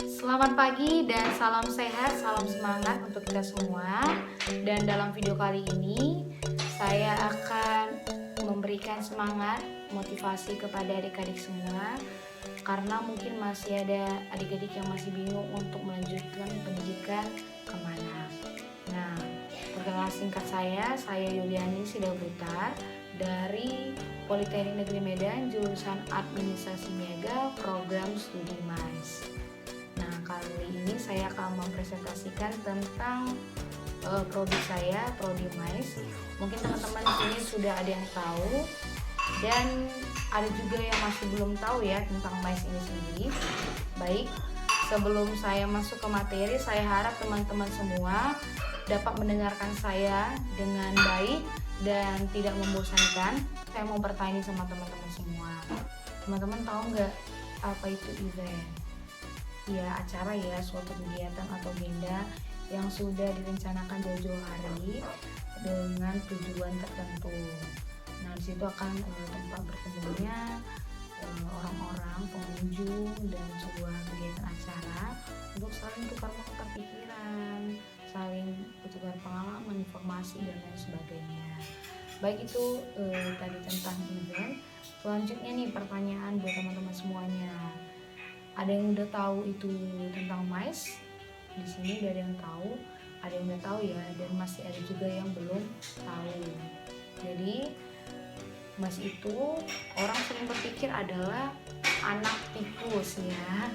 Selamat pagi dan salam sehat, salam semangat untuk kita semua. Dan dalam video kali ini, saya akan memberikan semangat, motivasi kepada adik-adik semua. Karena mungkin masih ada adik-adik yang masih bingung untuk melanjutkan pendidikan kemana. Nah, perkenalan singkat saya Yuliani Sidabuta dari Politeknik Negeri Medan, jurusan Administrasi Niaga, program studi MAIS. Nah, kali ini saya akan mempresentasikan tentang prodi saya, prodi MAIS. Mungkin teman-teman di sini sudah ada yang tahu dan ada juga yang masih belum tahu ya tentang MAIS ini sendiri. Baik, sebelum saya masuk ke materi, saya harap teman-teman semua dapat mendengarkan saya dengan baik dan tidak membosankan. Saya mau bertanya sama teman-teman semua. Teman-teman tahu nggak apa itu event? Ya, acara ya, suatu kegiatan atau agenda yang sudah direncanakan jauh-jauh hari dengan tujuan tertentu. Nah, di situ akan tempat bertemunya orang-orang, pengunjung dan sebuah kegiatan acara untuk saling tukar-menukar pikiran, saling bertukar pengalaman, informasi dan lain sebagainya. Baik, itu tadi tentang event. Selanjutnya nih pertanyaan buat teman-teman semuanya. Ada yang udah tahu itu tentang MAIS? Di sini udah ada yang tahu, ada yang udah tahu ya, dan masih ada juga yang belum tahu. Jadi MAIS itu orang sering berpikir adalah anak tikus ya,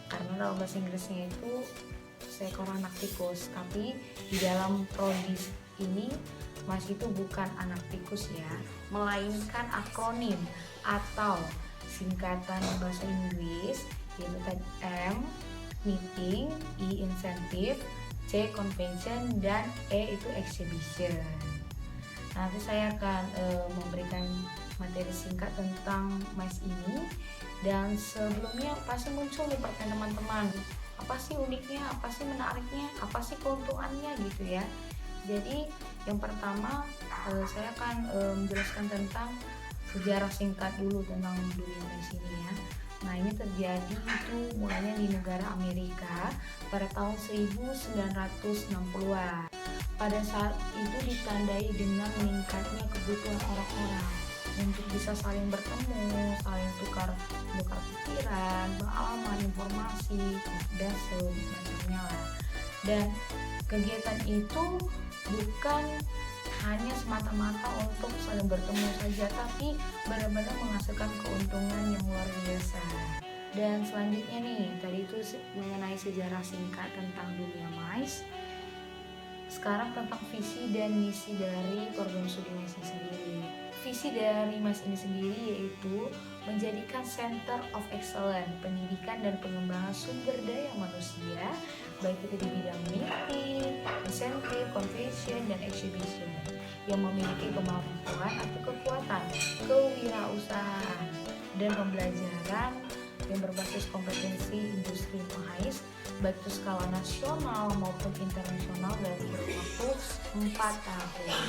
karena dalam bahasa Inggrisnya itu seekor anak tikus. Tapi di dalam prodi ini MAIS itu bukan anak tikus ya, melainkan akronim atau singkatan bahasa Inggris, yaitu tadi M meeting, I incentive, C convention, dan E itu exhibition. Nanti saya akan memberikan materi singkat tentang MAIS ini. Dan sebelumnya pasti muncul nih pertanyaan teman-teman, apa sih uniknya, apa sih menariknya, apa sih keuntungannya gitu ya. Jadi yang pertama saya akan menjelaskan tentang sejarah singkat dulu tentang dunia MAIS ini ya. Nah, ini terjadi itu mulanya di negara Amerika pada tahun 1960-an. Pada saat itu ditandai dengan meningkatnya kebutuhan orang-orang untuk bisa saling bertemu, saling tukar pikiran, pengalaman, informasi, dan semacamnya lah. Dan kegiatan itu bukan hanya semata-mata untuk saling bertemu saja, tapi benar-benar menghasilkan keuntungan yang luar biasa. Dan selanjutnya nih, tadi itu mengenai sejarah singkat tentang dunia MAIS. Sekarang tentang visi dan misi dari program studi MAIS ini sendiri. Visi dari MAIS ini sendiri yaitu menjadikan Center of Excellence pendidikan dan pengembangan sumber daya manusia, baik itu di bidang meeting, insentif, convention, dan exhibition, yang memiliki kemampuan atau kekuatan kewirausahaan dan pembelajaran yang berbasis kompetensi industri MAIS, baik itu skala nasional maupun internasional dalam waktu 4 tahun.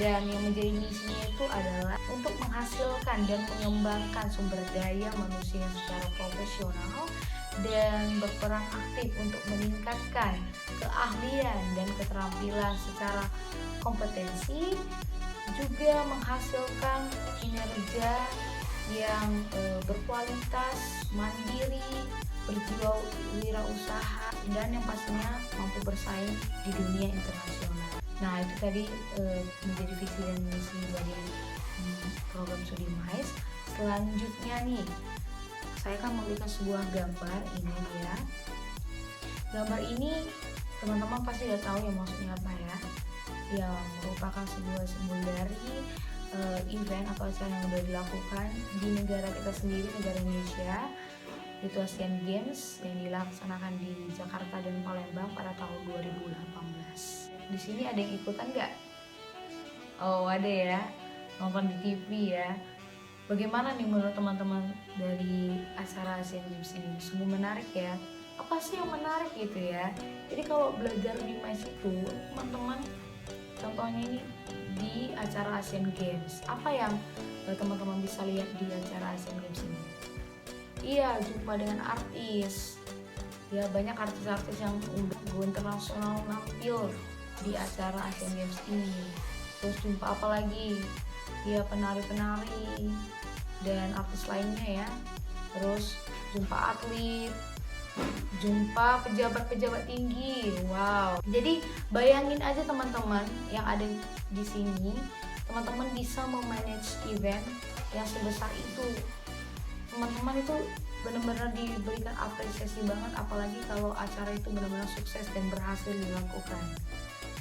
Dan yang menjadi misinya itu adalah untuk menghasilkan dan mengembangkan sumber daya manusia secara profesional dan berperan aktif untuk meningkatkan keahlian dan keterampilan secara kompetensi, juga menghasilkan kinerja yang berkualitas, mandiri, berjiwa wirausaha, dan yang pastinya mampu bersaing di dunia internasional. Nah, itu tadi menjadi visi dan misi dari program studi MAIS. Selanjutnya nih, saya akan memberikan sebuah gambar ini ya. Gambar ini teman-teman pasti udah tahu ya maksudnya apa ya. Yang merupakan sebuah simbol dari event atau acara yang sudah dilakukan di negara kita sendiri, negara Indonesia, itu Asian Games yang dilaksanakan di Jakarta dan Palembang pada tahun 2018. Di sini ada yang ikutan nggak? Oh, ada ya, nonton di TV ya. Bagaimana nih menurut teman-teman dari acara Asian Games ini? Sungguh menarik ya. Apa sih yang menarik gitu ya? Jadi kalau belajar di MAIS itu, teman-teman, contohnya ini di acara Asian Games, apa yang teman-teman bisa lihat di acara Asian Games ini? Iya, jumpa dengan artis, Ya banyak artis-artis yang udah go internasional nampil di acara Asian Games ini. Terus jumpa apa lagi? Ya penari-penari dan artis lainnya ya. Terus jumpa atlet, jumpa pejabat-pejabat tinggi. Wow. Jadi bayangin aja teman-teman yang ada di sini, teman-teman bisa memanage event yang sebesar itu. Teman-teman itu benar-benar diberikan apresiasi banget, apalagi kalau acara itu benar-benar sukses dan berhasil dilakukan.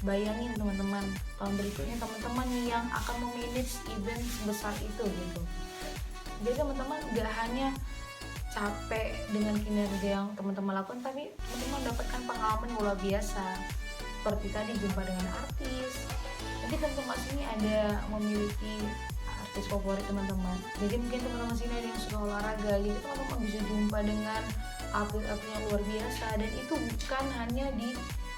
Bayangin teman-teman, tahun berikutnya teman-teman yang akan memanage event sebesar itu gitu. Jadi teman-teman gak hanya capek dengan kinerja yang teman-teman lakukan, tapi teman-teman dapatkan pengalaman yang luar biasa. Seperti tadi jumpa dengan artis. Nanti teman-teman sini ada memiliki artis favorit teman-teman. Jadi mungkin teman-teman sini ada yang suka olahraga, jadi teman-teman bisa jumpa dengan atlet-atlet yang luar biasa. Dan itu bukan hanya di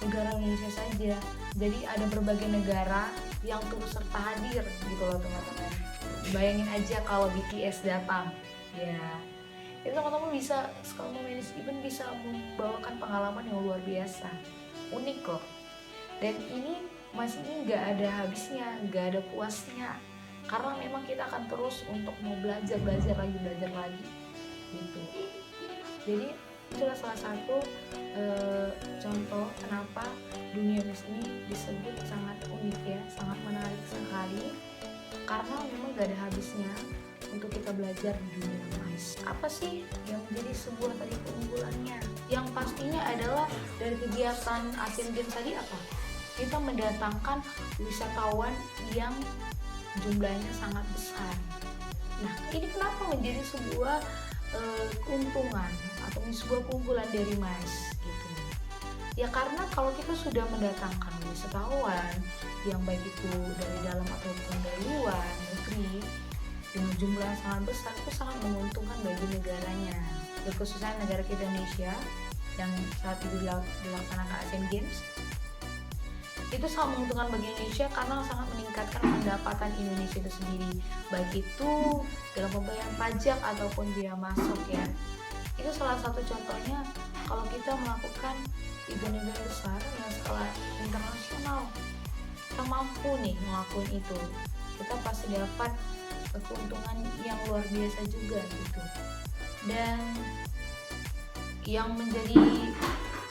negara Indonesia saja. Jadi ada berbagai negara yang turut serta hadir gitu loh teman-teman. Bayangin aja kalau BTS datang, ya. Jadi teman-teman bisa kalau mau manage event bisa membawakan pengalaman yang luar biasa, unik loh. Dan ini masih nggak ada habisnya, nggak ada puasnya. Karena memang kita akan terus untuk mau belajar lagi gitu. Jadi itulah salah satu contoh kenapa dunia MICE ini disebut sangat unik ya, sangat menarik sekali. Karena memang gak ada habisnya untuk kita belajar di dunia MICE. Apa sih yang menjadi sebuah tadi keunggulannya? Yang pastinya adalah dari kegiatan Asian Games tadi apa? Kita mendatangkan wisatawan yang jumlahnya sangat besar. Nah, ini kenapa menjadi sebuah keuntungan atau sebuah keunggulan dari MICE gitu? Ya karena kalau kita sudah mendatangkan wisatawan yang baik itu dari dalam ataupun dari luar negeri dengan jumlah yang sangat besar, itu sangat menguntungkan bagi negaranya. Khususnya negara kita Indonesia yang saat itu dilaksanakan Asian Games, itu sangat menguntungkan bagi Indonesia karena sangat meningkatkan pendapatan Indonesia itu sendiri, baik itu dalam pembayaran pajak ataupun biaya masuk ya. Itu salah satu contohnya kalau kita melakukan event-event besar yang skala internasional. Kita mampu nih ngelakuin itu, kita pasti dapat keuntungan yang luar biasa juga gitu. Dan yang menjadi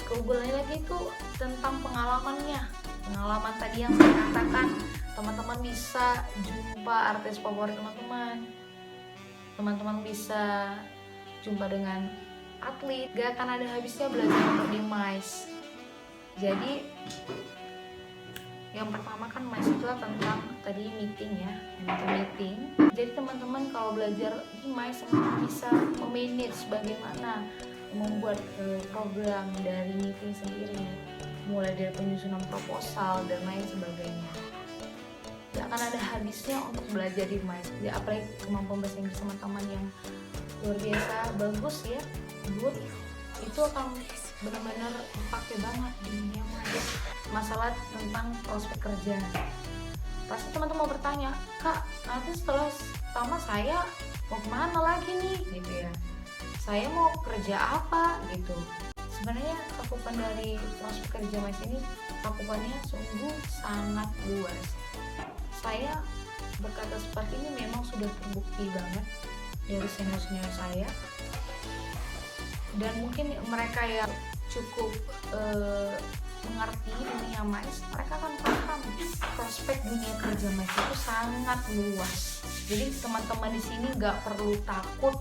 keunggulannya lagi itu tentang pengalamannya. Pengalaman tadi yang saya katakan, teman-teman bisa jumpa artis favorit teman-teman bisa jumpa dengan atlet, gak akan ada habisnya belajar untuk di MICE. Jadi yang pertama kan MICE itu tentang tadi meeting ya, meeting. Jadi teman-teman kalau belajar di MICE, teman-teman bisa memanage bagaimana membuat program dari meeting sendiri, mulai dari penyusunan proposal dan lain sebagainya. Gak akan ada habisnya untuk belajar di MICE. Ya, apalagi kemampuan bahasa Inggris teman-teman yang luar biasa bagus ya, good, itu akan benar-benar dipakai banget di dunia MICE. Masalah tentang prospek kerja, pasti teman-teman mau bertanya, Kak, nanti setelah tamat saya mau kemana lagi nih gitu ya, saya mau kerja apa gitu. Sebenarnya cakupan dari prospek kerja MICE ini cakupannya sungguh sangat luas. Saya berkata seperti ini memang sudah terbukti banget dari senior-senior saya, dan mungkin mereka yang cukup mengerti dunia MICE, mereka akan paham prospek dunia kerja MICE itu sangat luas. Jadi teman-teman di sini nggak perlu takut,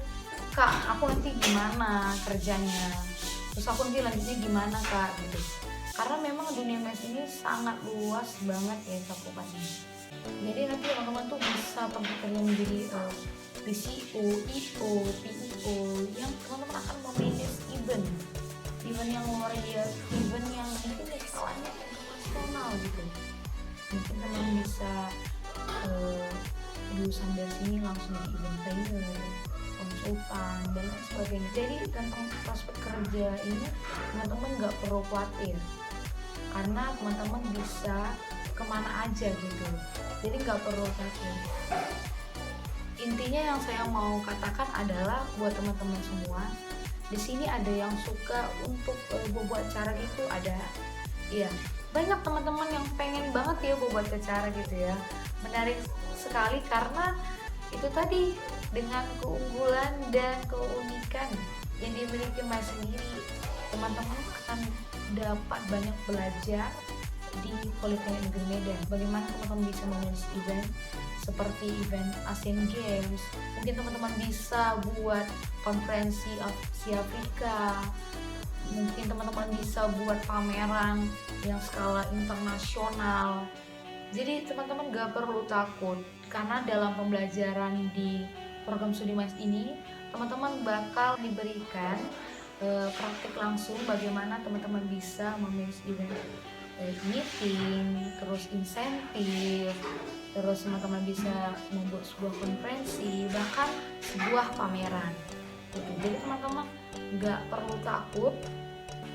Kak, aku nanti gimana kerjanya, terus aku nanti lanjutnya gimana Kak gitu. Karena memang dunia MICE ini sangat luas banget ya cakupannya. Jadi nanti teman-teman tuh bisa pergi kerja menjadi PCO, IO, PIO, yang teman-teman akan memanage event yang luar biasa, event yang mungkin skalanya internasional gitu. Mungkin teman bisa lulusan dari sini langsung jadi event planner, konsultan dan lain sebagainya. Jadi tentang prospek kerja ini teman-teman nggak perlu khawatir, karena teman-teman bisa kemana aja gitu. Jadi nggak perlu takut. Intinya yang saya mau katakan adalah buat teman-teman semua, Di sini ada yang suka untuk buat acara gitu, ada. Iya, banyak teman-teman yang pengen banget ya buat acara gitu ya. Menarik sekali karena itu tadi, dengan keunggulan dan keunikan yang dimiliki Mas sendiri, teman-teman akan dapat banyak belajar di Politeknik Negeri Medan. Bagaimana teman-teman bisa mengurus event seperti event Asian Games, mungkin teman-teman bisa buat konferensi Asia Afrika, mungkin teman-teman bisa buat pameran yang skala internasional. Jadi teman-teman gak perlu takut, karena dalam pembelajaran di program studi MAS ini teman-teman bakal diberikan praktik langsung bagaimana teman-teman bisa memanage event, meeting, terus insentif, terus teman-teman bisa membuat sebuah konferensi, bahkan sebuah pameran gitu. Jadi teman-teman nggak perlu takut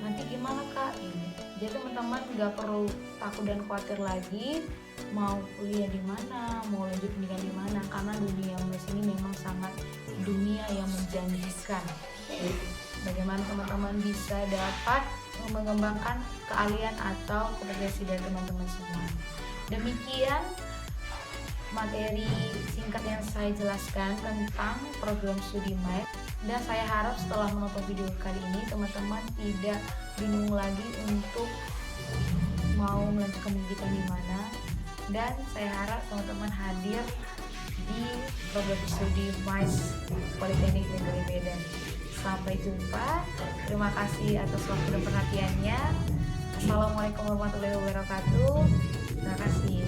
nanti gimana kak ini. Jadi teman-teman nggak perlu takut dan khawatir lagi mau kuliah di mana, mau lanjut pendidikan di mana, karena dunia mes ini memang sangat dunia yang menjanjikan. Bagaimana teman-teman bisa dapat mengembangkan keahlian atau kompetensi dari teman-teman semua. Demikian materi singkat yang saya jelaskan tentang program studi MAS, dan saya harap setelah menonton video kali ini teman-teman tidak bingung lagi untuk mau melanjutkan pendidikan di mana, dan saya harap teman-teman hadir di program studi MAS Politeknik Negeri Medan. Sampai jumpa, terima kasih atas waktu dan perhatiannya. Assalamualaikum warahmatullahi wabarakatuh. Terima kasih.